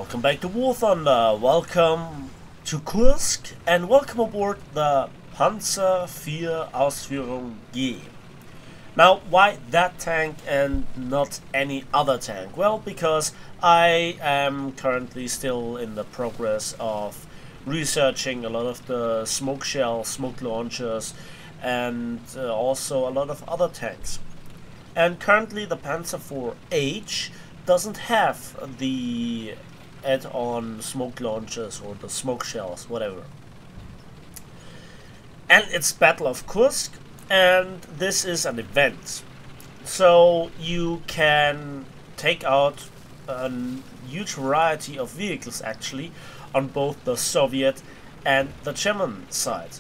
Welcome back to War Thunder, welcome to Kursk, and welcome aboard the Panzer IV G. Now, why that tank and not any other tank? Well, because I am currently still in the progress of researching a lot of the smoke shells, smoke launchers, and also a lot of other tanks. And currently the Panzer IV H doesn't have the add-on smoke launchers or the smoke shells, whatever. And it's Battle of Kursk, and this is an event. So you can take out a huge variety of vehicles actually on both the Soviet and the German side.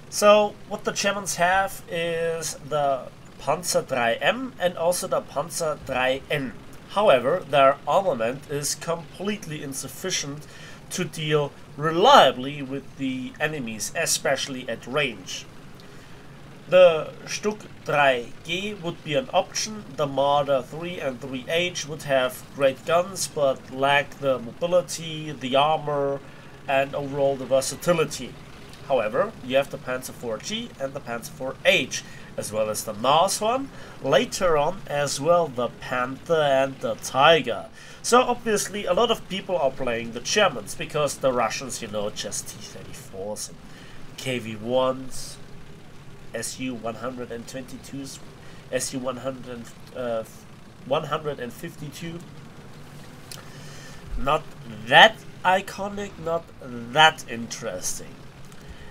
So what the Germans have is the Panzer IIIM and also the Panzer IIIN. However, their armament is completely insufficient to deal reliably with the enemies, especially at range. The Stuck 3G would be an option. The Marder 3 and 3H would have great guns but lack the mobility, the armor and overall the versatility. However, you have the Panzer IV G and the Panzer IV H, as well as the NAS one, later on as well the Panther and the Tiger. So obviously a lot of people are playing the Germans, because the Russians, you know, just T-34s and KV-1s, Su-122s, Su-152. Not that iconic, not that interesting.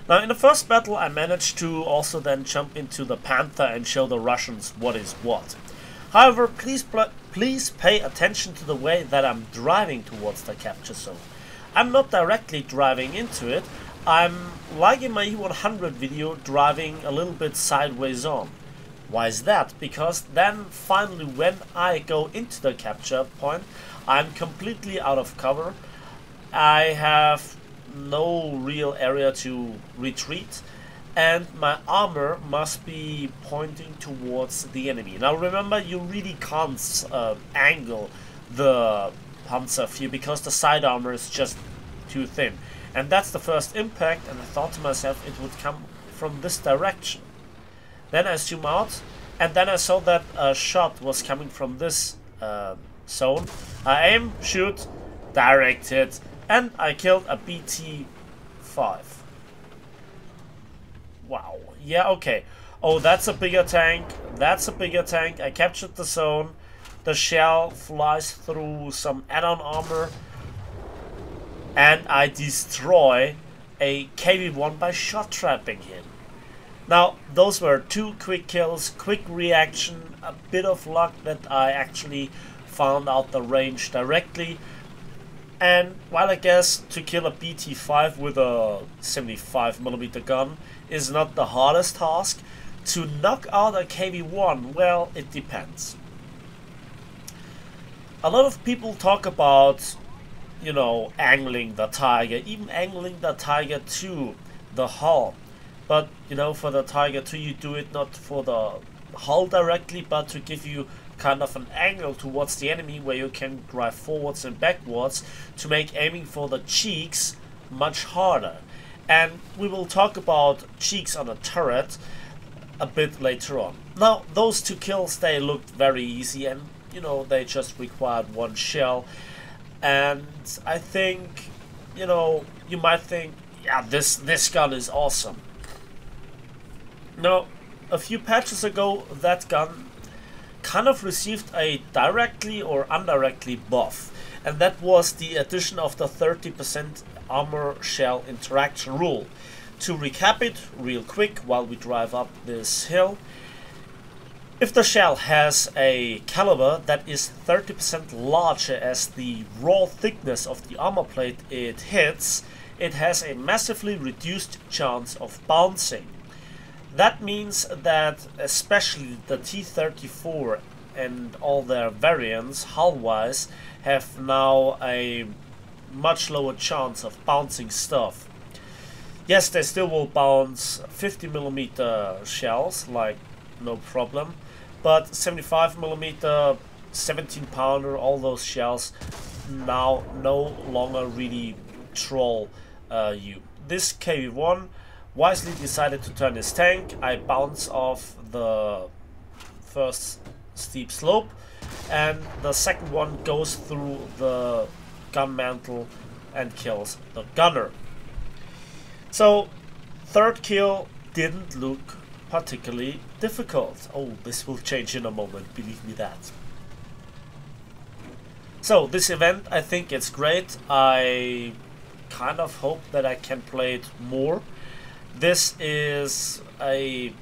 Now, in the first battle I managed to also then jump into the Panther and show the Russians what is what. However, please pay attention to the way that I'm driving towards the capture zone. I'm not directly driving into it, I'm, like in my E100 video, driving a little bit sideways on. Why is that? Because then finally when I go into the capture point, I'm completely out of cover. I have no real area to retreat, and my armor must be pointing towards the enemy. Now remember, you really can't angle the Panzer IV because the side armor is just too thin. And that's the first impact, and I thought to myself it would come from this direction. Then I zoom out, and then I saw that a shot was coming from this zone. I aim, shoot, direct hit, and I killed a BT-5. Wow. Yeah, okay. Oh, that's a bigger tank. That's a bigger tank. I captured the zone. The shell flies through some add-on armor. And I destroy a KV-1 by shot trapping him. Now, those were two quick kills, quick reaction, a bit of luck that I actually found out the range directly. And while I guess to kill a BT-5 with a 75mm gun is not the hardest task, to knock out a KV-1, well, it depends. A lot of people talk about, you know, angling the Tiger, even angling the Tiger to the hull. But, you know, for the Tiger 2 you do it not for the hull directly, but to give you kind of an angle towards the enemy where you can drive forwards and backwards to make aiming for the cheeks much harder. And we will talk about cheeks on a turret a bit later on. Now, those two kills, they looked very easy, and you know, they just required one shell. And I think, you know, you might think, yeah, this gun is awesome. Now, a few patches ago that gun kind of received a directly or indirectly buff, and that was the addition of the 30% armor shell interaction rule. To recap it real quick while we drive up this hill, if the shell has a caliber that is 30% larger as the raw thickness of the armor plate it hits, it has a massively reduced chance of bouncing. That means that especially the T-34 and all their variants, hull-wise, have now a much lower chance of bouncing stuff. Yes, they still will bounce 50mm shells, like no problem, but 75mm, 17 pounder, all those shells, now no longer really troll you. This KV-1 wisely decided to turn his tank. I bounce off the first steep slope, and the second one goes through the gun mantle and kills the gunner. So, third kill didn't look particularly difficult. Oh, this will change in a moment, believe me that. So, this event, I think it's great. I kind of hope that I can play it more. This is a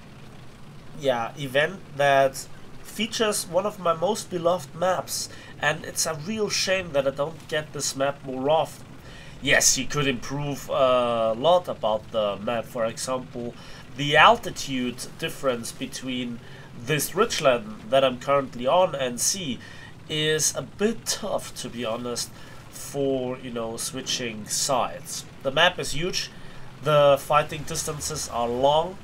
event that features one of my most beloved maps, and it's a real shame that I don't get this map more often. Yes, you could improve a lot about the map. For example, the altitude difference between this ridgeline that I'm currently on and sea is a bit tough, to be honest, for, you know, switching sides. The map is huge, the fighting distances are long,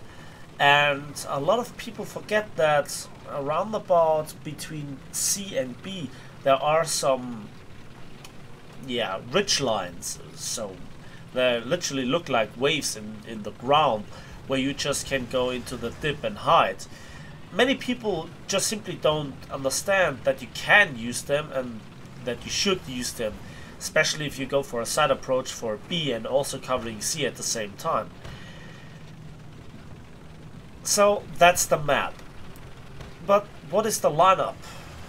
and a lot of people forget that around about between C and B there are some ridge lines, so they literally look like waves in the ground where you just can go into the dip and hide. Many people just simply don't understand that you can use them and that you should use them, especially if you go for a side approach for B and also covering C at the same time. So that's the map. But what is the lineup?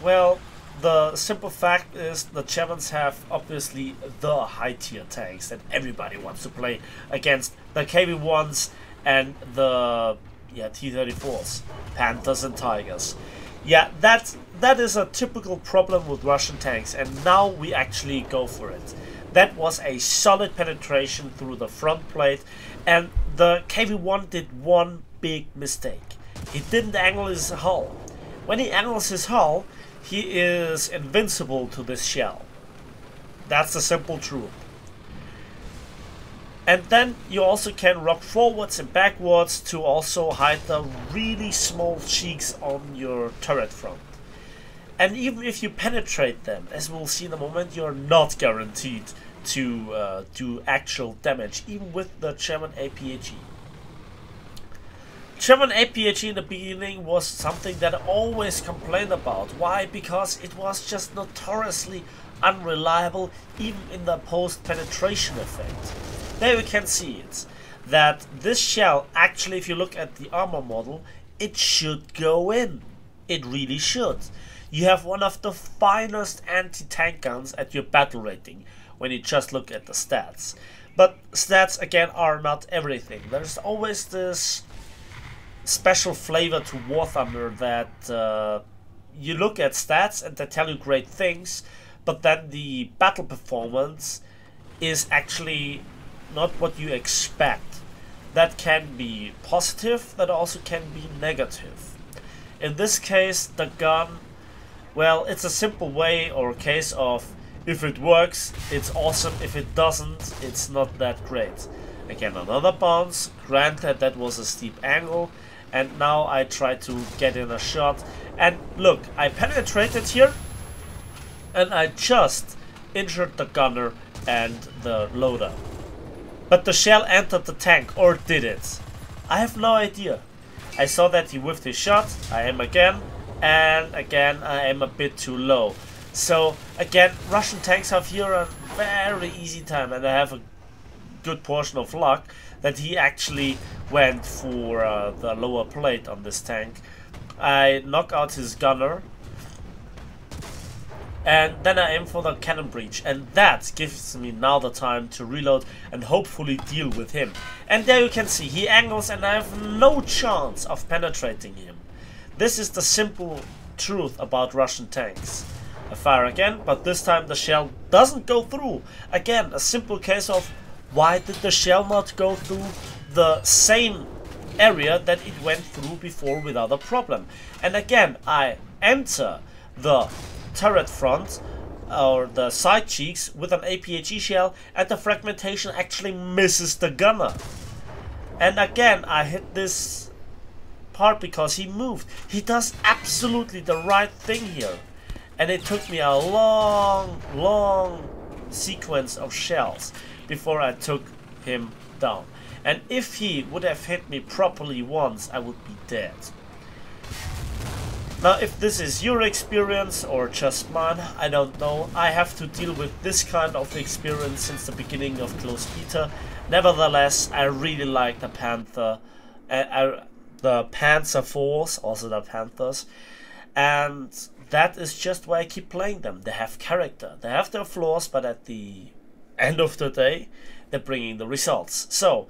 Well, the simple fact is the Germans have obviously the high tier tanks that everybody wants to play against, the KV-1s and the T-34s, Panthers and Tigers. Yeah, that is a typical problem with Russian tanks, and now we actually go for it. That was a solid penetration through the front plate, and the KV-1 did one big mistake. He didn't angle his hull. When he angles his hull, he is invincible to this shell. That's the simple truth. And then you also can rock forwards and backwards to also hide the really small cheeks on your turret front. And even if you penetrate them, as we'll see in a moment, you're not guaranteed to do actual damage, even with the German APHE. German APHE in the beginning was something that I always complained about. Why? Because it was just notoriously unreliable, even in the post-penetration effect. There we can see it, that this shell, actually if you look at the armor model, it should go in. It really should. You have one of the finest anti-tank guns at your battle rating when you just look at the stats. But stats again are not everything. There's always this special flavor to War Thunder that you look at stats and they tell you great things, but then the battle performance is actually not what you expect. That can be positive, that also can be negative. In this case, the gun, well, it's a simple way or case of if it works, it's awesome. If it doesn't, it's not that great. Again, another bounce. Granted, that was a steep angle. And now I try to get in a shot. And look, I penetrated here. And I just injured the gunner and the loader. But the shell entered the tank, or did it? I have no idea. I saw that he whiffed his shot. I aim again. And again, I am a bit too low. So again, Russian tanks have here a very easy time, and I have a good portion of luck that he actually went for the lower plate on this tank. I knock out his gunner, and then I aim for the cannon breach, and that gives me now the time to reload and hopefully deal with him. And there you can see he angles and I have no chance of penetrating him. This is the simple truth about Russian tanks. I fire again, but this time the shell doesn't go through. Again, a simple case of why did the shell not go through the same area that it went through before without a problem. And again, I enter the turret front or the side cheeks with an APHE shell, and the fragmentation actually misses the gunner. And again, I hit this part because he moved. He does absolutely the right thing here. and it took me a long sequence of shells before I took him down. And if he would have hit me properly once, I would be dead. Now, if this is your experience or just mine, I don't know. I have to deal with this kind of experience since the beginning of closed beta. Nevertheless, I really like the Panzer, the Panzer IVs, also the Panthers, and that is just why I keep playing them. They have character, they have their flaws, but at the end of the day, they're bringing the results. So,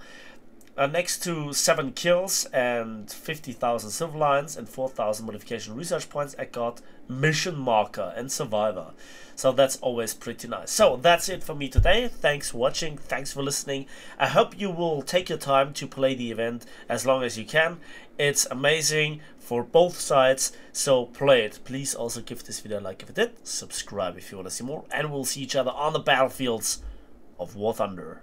next to 7 kills and 50,000 silver lines and 4,000 modification research points, I got mission marker and survivor. So that's always pretty nice. So that's it for me today. Thanks for watching. Thanks for listening. I hope you will take your time to play the event as long as you can. It's amazing for both sides. So play it. Please also give this video a like if you did. Subscribe if you want to see more. And we'll see each other on the battlefields of War Thunder.